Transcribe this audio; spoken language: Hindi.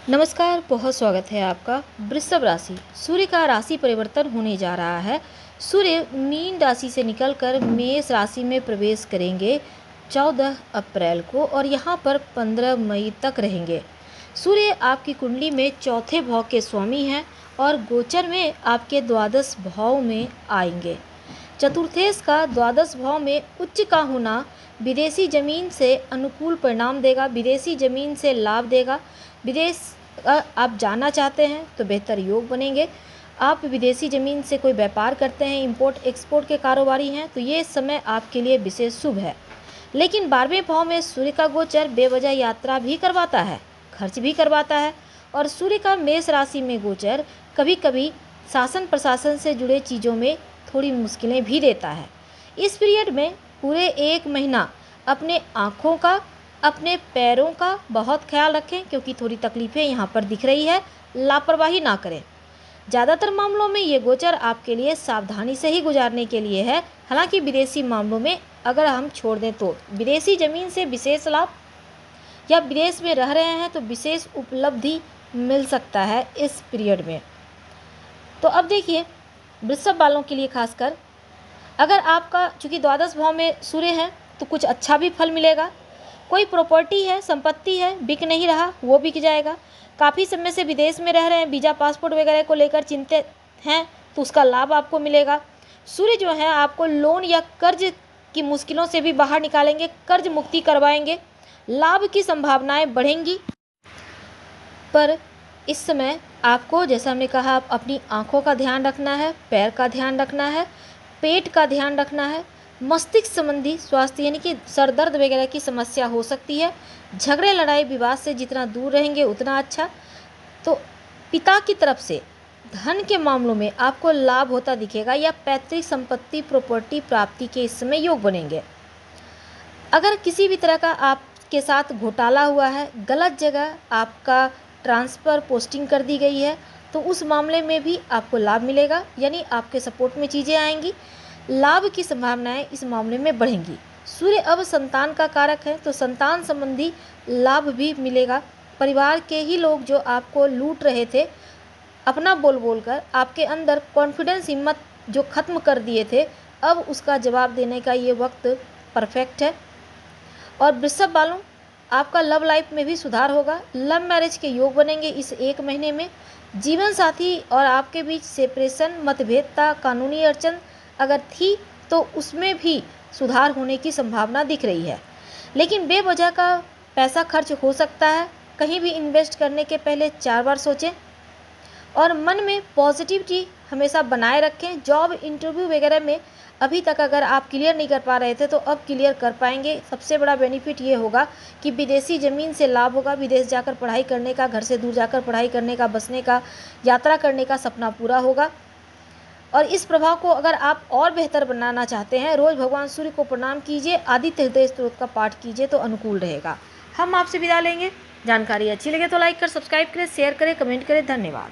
नमस्कार, बहुत स्वागत है आपका। वृषभ राशि, सूर्य का राशि परिवर्तन होने जा रहा है। सूर्य मीन राशि से निकलकर मेष राशि में प्रवेश करेंगे 14 अप्रैल को और यहाँ पर 15 मई तक रहेंगे। सूर्य आपकी कुंडली में चौथे भाव के स्वामी हैं और गोचर में आपके द्वादश भाव में आएंगे। चतुर्थेश का द्वादश भाव में उच्च का होना विदेशी जमीन से अनुकूल परिणाम देगा, विदेशी जमीन से लाभ देगा। विदेश आप जाना चाहते हैं तो बेहतर योग बनेंगे। आप विदेशी ज़मीन से कोई व्यापार करते हैं, इंपोर्ट एक्सपोर्ट के कारोबारी हैं, तो ये समय आपके लिए विशेष शुभ है। लेकिन 12वें भाव में सूर्य का गोचर बेवजह यात्रा भी करवाता है, खर्च भी करवाता है। और सूर्य का मेष राशि में गोचर कभी कभी शासन प्रशासन से जुड़े चीज़ों में थोड़ी मुश्किलें भी देता है। इस पीरियड में पूरे 1 महीना अपने आँखों का, अपने पैरों का बहुत ख्याल रखें, क्योंकि थोड़ी तकलीफ़ें यहाँ पर दिख रही है। लापरवाही ना करें। ज़्यादातर मामलों में ये गोचर आपके लिए सावधानी से ही गुजारने के लिए है। हालांकि विदेशी मामलों में अगर हम छोड़ दें तो विदेशी ज़मीन से विशेष लाभ या विदेश में रह रहे हैं तो विशेष उपलब्धि मिल सकता है इस पीरियड में। तो अब देखिए, वृषभ वालों के लिए खासकर अगर आपका चूँकि द्वादश भाव में सूर्य है तो कुछ अच्छा भी फल मिलेगा। कोई प्रॉपर्टी है, संपत्ति है, बिक नहीं रहा, वो बिक जाएगा। काफ़ी समय से विदेश में रह रहे हैं, वीज़ा पासपोर्ट वगैरह को लेकर चिंतित हैं, तो उसका लाभ आपको मिलेगा। सूर्य जो है आपको लोन या कर्ज की मुश्किलों से भी बाहर निकालेंगे, कर्ज मुक्ति करवाएंगे, लाभ की संभावनाएं बढ़ेंगी। पर इस समय आपको, जैसा हमने कहा, आप अपनी आँखों का ध्यान रखना है, पैर का ध्यान रखना है, पेट का ध्यान रखना है। मस्तिष्क संबंधी स्वास्थ्य यानी कि सर दर्द वगैरह की समस्या हो सकती है। झगड़े लड़ाई विवाद से जितना दूर रहेंगे उतना अच्छा। तो पिता की तरफ से धन के मामलों में आपको लाभ होता दिखेगा या पैतृक संपत्ति प्रॉपर्टी प्राप्ति के इस समय योग बनेंगे। अगर किसी भी तरह का आपके साथ घोटाला हुआ है, गलत जगह आपका ट्रांसफ़र पोस्टिंग कर दी गई है, तो उस मामले में भी आपको लाभ मिलेगा, यानी आपके सपोर्ट में चीज़ें आएंगी। लाभ की संभावनाएं इस मामले में बढ़ेंगी। सूर्य अब संतान का कारक है, तो संतान संबंधी लाभ भी मिलेगा। परिवार के ही लोग जो आपको लूट रहे थे, अपना बोल बोल कर आपके अंदर कॉन्फिडेंस, हिम्मत जो ख़त्म कर दिए थे, अब उसका जवाब देने का ये वक्त परफेक्ट है। और वृषभ वालों, आपका लव लाइफ में भी सुधार होगा। लव मैरिज के योग बनेंगे इस 1 महीने में। जीवन साथी और आपके बीच सेपरेशन, मतभेदता, कानूनी अड़चन अगर थी तो उसमें भी सुधार होने की संभावना दिख रही है। लेकिन बेवजह का पैसा खर्च हो सकता है। कहीं भी इन्वेस्ट करने के पहले 4 बार सोचें और मन में पॉजिटिविटी हमेशा बनाए रखें। जॉब इंटरव्यू वगैरह में अभी तक अगर आप क्लियर नहीं कर पा रहे थे तो अब क्लियर कर पाएंगे। सबसे बड़ा बेनिफिट ये होगा कि विदेशी ज़मीन से लाभ होगा। विदेश जाकर पढ़ाई करने का, घर से दूर जाकर पढ़ाई करने का, बसने का, यात्रा करने का सपना पूरा होगा। और इस प्रभाव को अगर आप और बेहतर बनाना चाहते हैं, रोज़ भगवान सूर्य को प्रणाम कीजिए, आदित्य हृदय स्तोत्र का पाठ कीजिए तो अनुकूल रहेगा। हम आपसे विदा लेंगे। जानकारी अच्छी लगे तो लाइक कर, सब्सक्राइब करें, शेयर करें, कमेंट करें। धन्यवाद।